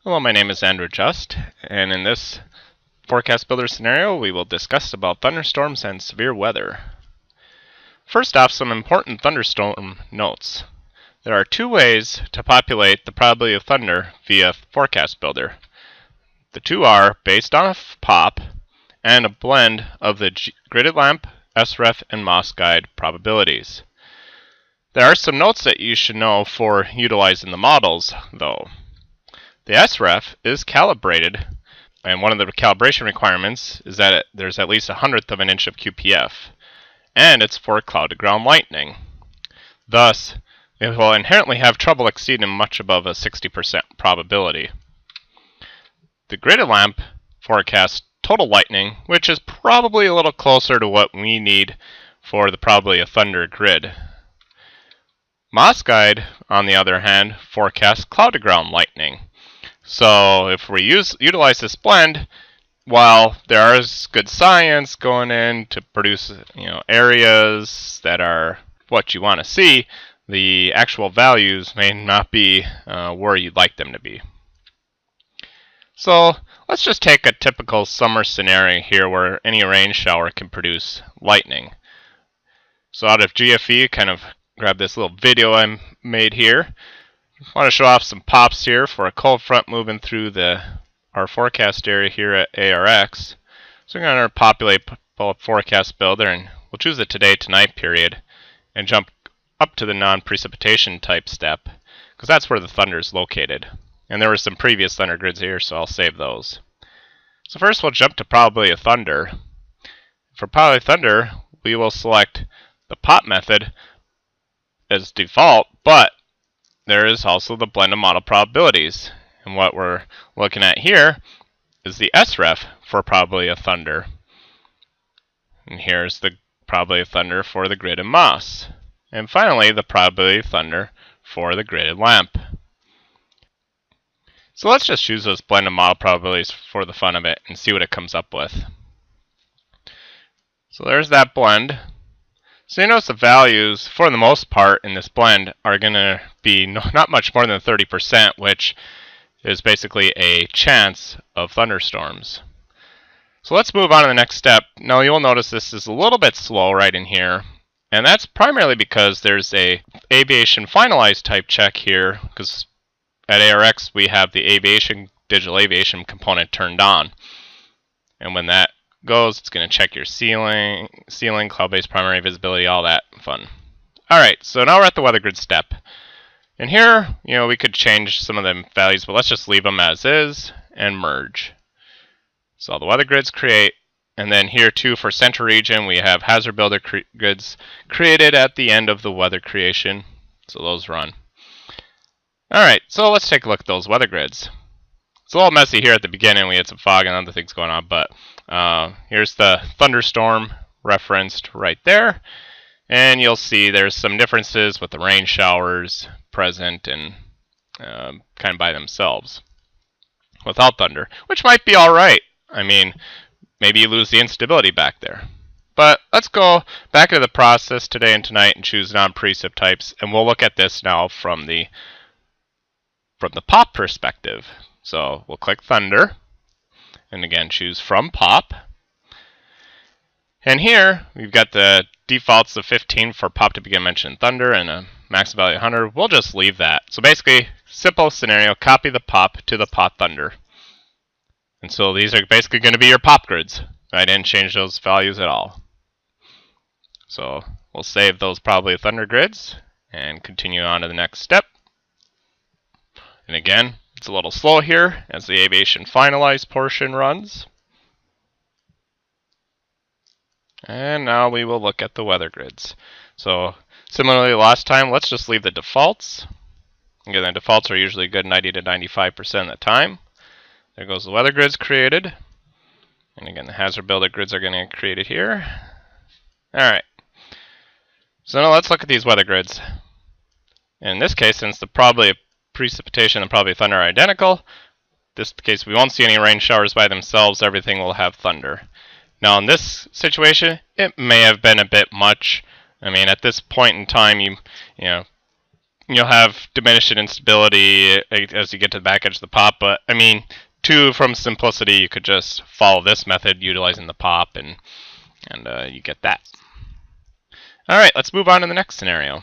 Hello, my name is Andrew Just, and in this forecast builder scenario we will discuss about thunderstorms and severe weather. First off, some important thunderstorm notes. There are two ways to populate the probability of thunder via forecast builder. The two are based on a PoP and a blend of the gridded lamp, SREF, and MOS guide probabilities. There are some notes that you should know for utilizing the models, though. The SREF is calibrated, and one of the calibration requirements is that there's at least 1/100th of an inch of QPF, and it's for cloud-to-ground lightning. Thus, it will inherently have trouble exceeding much above a 60% probability. The gridded lamp forecasts total lightning, which is probably a little closer to what we need for the probability of thunder grid. MOS guide, on the other hand, forecasts cloud-to-ground lightning. So if we utilize this blend, while there is good science going in to produce areas that are what you want to see, the actual values may not be where you'd like them to be. So let's just take a typical summer scenario here where any rain shower can produce lightning. So out of GFE, kind of grab this little video I made here. I want to show off some PoPs here for a cold front moving through our forecast area here at ARX. So we're going to populate forecast builder, and we'll choose the today tonight period and jump up to the non-precipitation type step, because that's where the thunder is located. And there were some previous thunder grids here, so I'll save those. So first we'll jump to probability of thunder. For probability of thunder, we will select the PoP method as default, but there is also the blend of model probabilities. And what we're looking at here is the SREF for probability of thunder. And here's the probability of thunder for the grid and MOS. And finally, the probability of thunder for the gridded lamp. So let's just choose those blend of model probabilities for the fun of it and see what it comes up with. So there's that blend. So you notice the values, for the most part, in this blend are going to be not much more than 30%, which is basically a chance of thunderstorms. So let's move on to the next step. Now you'll notice this is a little bit slow right in here, and that's primarily because there's a aviation finalized type check here, because at ARX we have the digital aviation component turned on. And when that goes, it's going to check your ceiling, cloud-based primary visibility, all that fun. Alright, so now we're at the weather grid step. And here, we could change some of the values, but let's just leave them as is and merge. So all the weather grids create, and then here too for center region we have hazard builder grids created at the end of the weather creation. So those run. Alright, so let's take a look at those weather grids. It's a little messy here at the beginning. We had some fog and other things going on, but here's the thunderstorm referenced right there. And you'll see there's some differences with the rain showers present and kind of by themselves without thunder, which might be alright. I mean, maybe you lose the instability back there. But let's go back into the process today and tonight and choose non-precip types, and we'll look at this now from the PoP perspective. So we'll click Thunder, and again choose from PoP. And here we've got the defaults of 15 for PoP to begin mentioning thunder and a max value of 100. We'll just leave that. So basically, simple scenario, copy the PoP to the PoP thunder. And so these are basically going to be your PoP grids. I didn't change those values at all. So we'll save those probably thunder grids and continue on to the next step. And again, it's a little slow here as the aviation finalized portion runs. And now we will look at the weather grids. So similarly last time, let's just leave the defaults. Again, the defaults are usually good 90 to 95% of the time. There goes the weather grids created. And again, the hazard builder grids are going to get created here. Alright. So now let's look at these weather grids. In this case, since the probability of precipitation and probability of thunder are identical, in this case we won't see any rain showers by themselves, everything will have thunder. Now in this situation, it may have been a bit much. I mean, at this point in time, you'll have diminished instability as you get to the back edge of the pop. But I mean, from simplicity, you could just follow this method utilizing the pop, and you get that. All right, let's move on to the next scenario.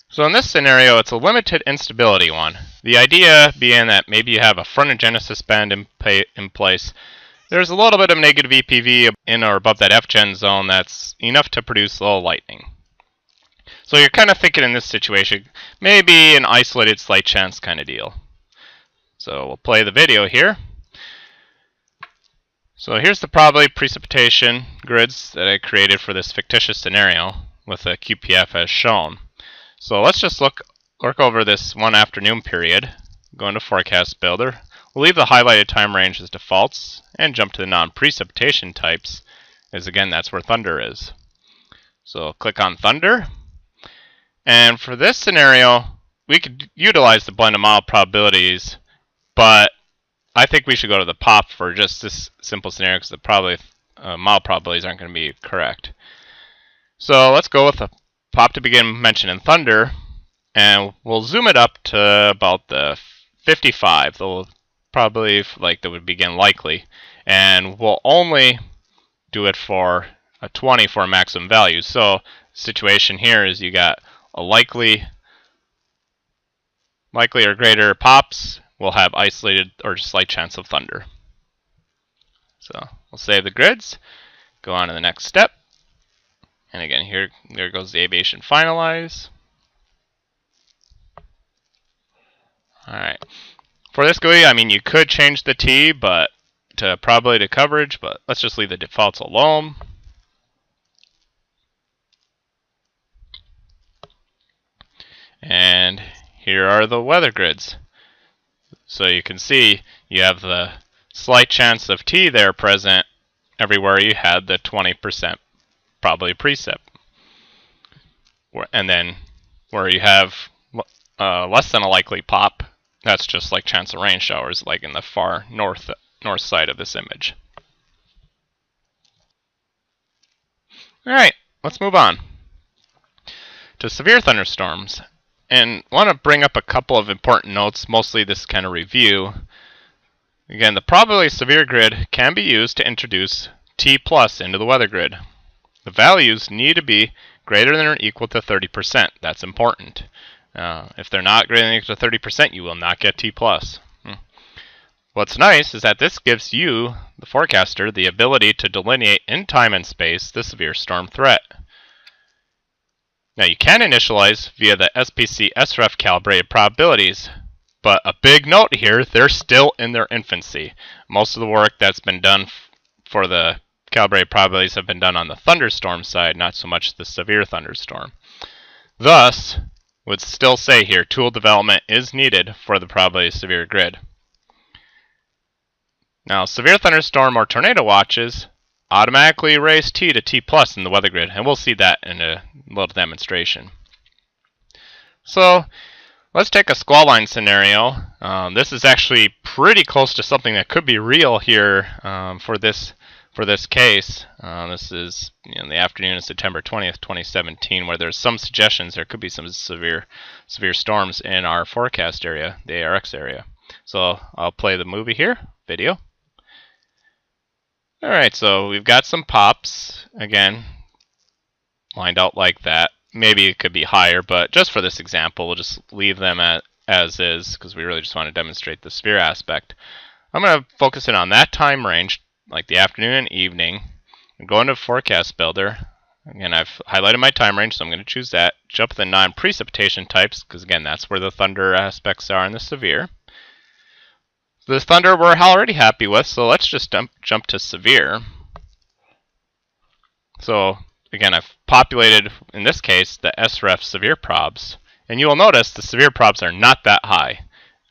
So in this scenario, it's a limited instability one. The idea being that maybe you have a frontogenesis bend in place. There's a little bit of negative EPV in or above that FGen zone that's enough to produce a little lightning. So you're kind of thinking in this situation, maybe an isolated slight chance kind of deal. So we'll play the video here. So here's the probability precipitation grids that I created for this fictitious scenario with a QPF as shown. So let's just look over this one afternoon period. Go into Forecast Builder. We'll leave the highlighted time range as defaults and jump to the non-precipitation types, as again that's where Thunder is. So click on Thunder. And for this scenario, we could utilize the blend of model probabilities, but I think we should go to the pop for just this simple scenario because the model probabilities aren't going to be correct. So let's go with the pop to begin mentioning Thunder, and we'll zoom it up to about the 55. They'll probably that would begin likely, and we'll only do it for a 20 for a maximum value. So the situation here is you got a likely or greater pops will have isolated or slight chance of thunder. So we'll save the grids, go on to the next step, and again there goes the aviation finalize. Alright. For this GUI, I mean you could change the T but to probability to coverage, but let's just leave the defaults alone. And here are the weather grids. So you can see you have the slight chance of T there present everywhere you had the 20% probability precip. And then where you have less than a likely pop, that's just like chance of rain showers, like in the far north side of this image. Alright, let's move on to severe thunderstorms. And I want to bring up a couple of important notes, mostly this kind of review. Again, the probability severe grid can be used to introduce T plus into the weather grid. The values need to be greater than or equal to 30%. That's important. If they're not greater than or equal to 30%, you will not get T plus. What's nice is that this gives you, the forecaster, the ability to delineate in time and space the severe storm threat. Now you can initialize via the SPC SREF calibrated probabilities, but a big note here, they're still in their infancy. Most of the work that's been done for the calibrated probabilities have been done on the thunderstorm side, not so much the severe thunderstorm. Thus, would still say here, tool development is needed for the probability severe grid. Now, severe thunderstorm or tornado watches automatically raise T to T plus in the weather grid, and we'll see that in a little demonstration. So let's take a squall line scenario. This is actually pretty close to something that could be real here for this case. This is in the afternoon of September 20th, 2017, where there's some suggestions there could be some severe storms in our forecast area, the ARX area. So I'll play the movie here, video. Alright, so we've got some pops, again, lined out like that. Maybe it could be higher, but just for this example, we'll just leave them as is, because we really just want to demonstrate the sphere aspect. I'm going to focus in on that time range, like the afternoon and evening, and go into Forecast Builder. Again, I've highlighted my time range, so I'm going to choose that. Jump to the non-precipitation types, because again, that's where the thunder aspects are in the severe. The thunder we're already happy with, so let's just jump to severe. So again, I've populated, in this case, the SREF severe probs. And you will notice the severe probs are not that high.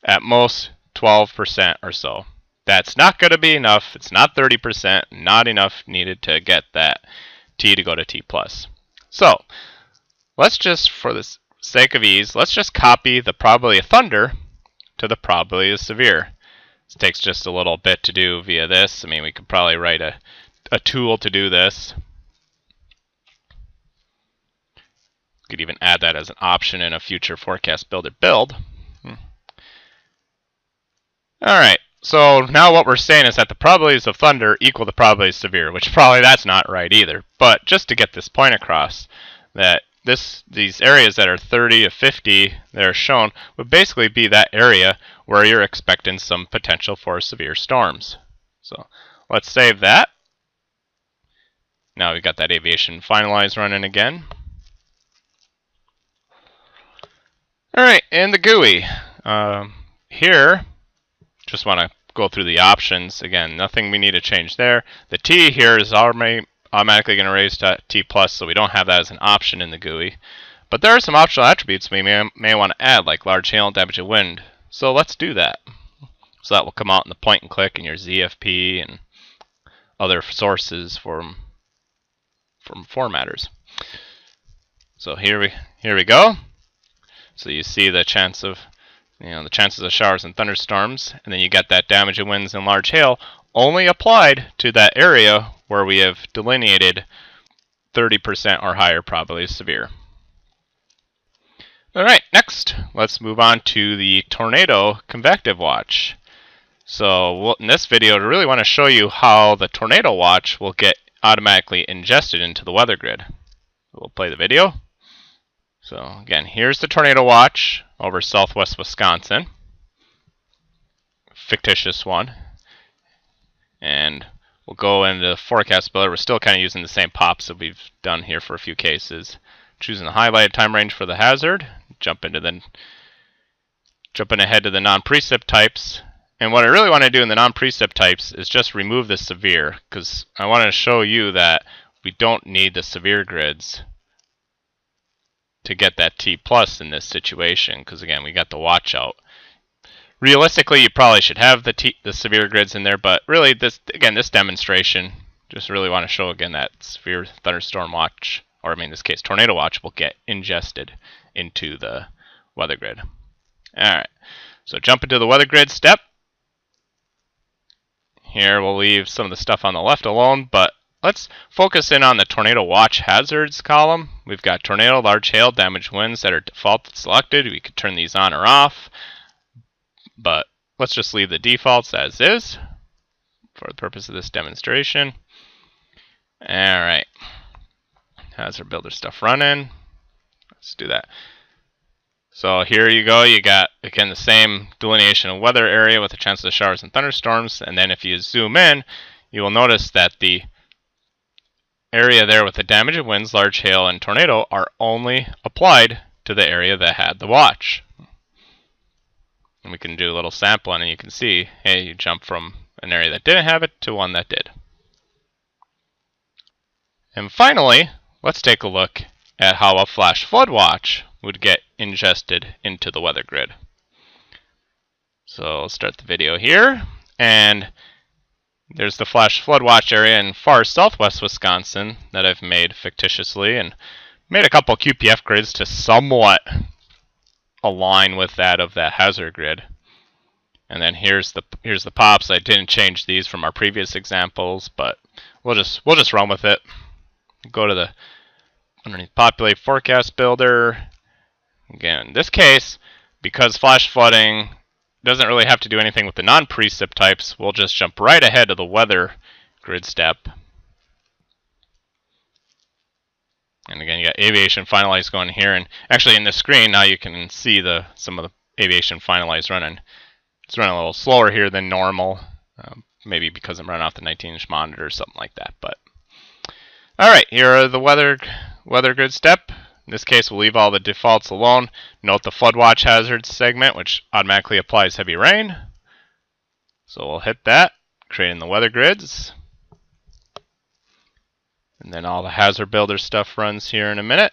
At most 12% or so. That's not going to be enough. It's not 30%. Not enough needed to get that T to go to T plus. So let's just, for the sake of ease, let's just copy the probability of thunder to the probability of severe. This takes just a little bit to do via this. I mean, we could probably write a tool to do this. could even add that as an option in a future forecast builder build. Alright, so now what we're saying is that the probabilities of thunder equal the probabilities of severe, which probably that's not right either. But just to get this point across, that these areas that are 30 to 50 that are shown would basically be that area where you're expecting some potential for severe storms. So let's save that. Now we've got that aviation finalize running again. Alright, and the GUI. Here, just want to go through the options. Again, nothing we need to change there. The T here is automatically going to raise to T+, so we don't have that as an option in the GUI. But there are some optional attributes we may want to add, like large hail and damage of wind. So let's do that. So that will come out in the point and click in your ZFP and other sources from formatters. So here we go. So you see the chance of the chances of showers and thunderstorms, and then you get that damage of winds and large hail only applied to that area where we have delineated 30% or higher probability of severe. Alright, next let's move on to the tornado convective watch. So in this video, I really want to show you how the tornado watch will get automatically ingested into the weather grid. We'll play the video. So again, here's the tornado watch over southwest Wisconsin. Fictitious one. And we'll go into the forecast builder. We're still kind of using the same pops that we've done here for a few cases. Choosing the highlighted time range for the hazard. Jumping ahead to the non-precip types. And what I really want to do in the non-precip types is just remove the severe, because I want to show you that we don't need the severe grids to get that T+ in this situation, because again, we got the watch out. Realistically, you probably should have the severe grids in there, but really, this demonstration, just really want to show again that severe thunderstorm watch, or in this case, tornado watch, will get ingested into the weather grid. Alright, so jump into the weather grid step. Here we'll leave some of the stuff on the left alone, but let's focus in on the tornado watch hazards column. We've got tornado, large hail, damaged winds that are default selected. We could turn these on or off, but let's just leave the defaults as is for the purpose of this demonstration. Alright, hazard builder stuff running. Let's do that. So here you go, you got, again, the same delineation of weather area with the chances of showers and thunderstorms, and then if you zoom in, you will notice that the area there with the damage of winds, large hail, and tornado are only applied to the area that had the watch. And we can do a little sampling, and you can see, hey, you jump from an area that didn't have it to one that did. And finally, let's take a look at how a flash flood watch would get ingested into the weather grid. So I'll start the video here, and there's the flash flood watch area in far southwest Wisconsin that I've made fictitiously, and made a couple QPF grids to somewhat align with that of that hazard grid. And then here's the pops. I didn't change these from our previous examples, but we'll just run with it. Go to the underneath populate forecast builder. Again, in this case, because flash flooding doesn't really have to do anything with the non-precip types, we'll just jump right ahead to the weather grid step. And again, you got aviation finalize going here, and actually in the screen now you can see some of the aviation finalize running. It's running a little slower here than normal, maybe because I'm running off the 19-inch monitor or something like that. But all right, here are the weather grid step. In this case, we'll leave all the defaults alone. Note the flood watch hazards segment, which automatically applies heavy rain. So we'll hit that, creating the weather grids. And then all the hazard builder stuff runs here in a minute.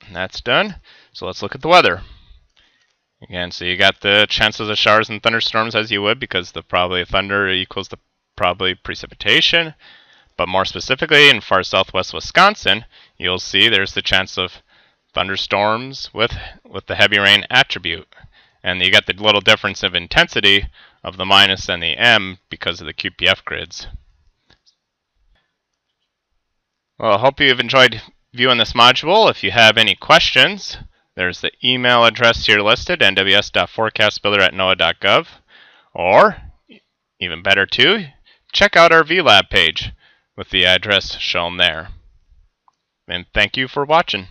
And that's done. So let's look at the weather. Again, so you got the chances of showers and thunderstorms as you would, because the probability of thunder equals the probability of precipitation. But more specifically, in far southwest Wisconsin, you'll see there's the chance of thunderstorms with the heavy rain attribute. And you got the little difference of intensity of the minus and the M because of the QPF grids. Well, I hope you've enjoyed viewing this module. If you have any questions, there's the email address here listed, nws.forecastbuilder@noaa.gov. Or, even better too, check out our VLab page with the address shown there. And thank you for watching.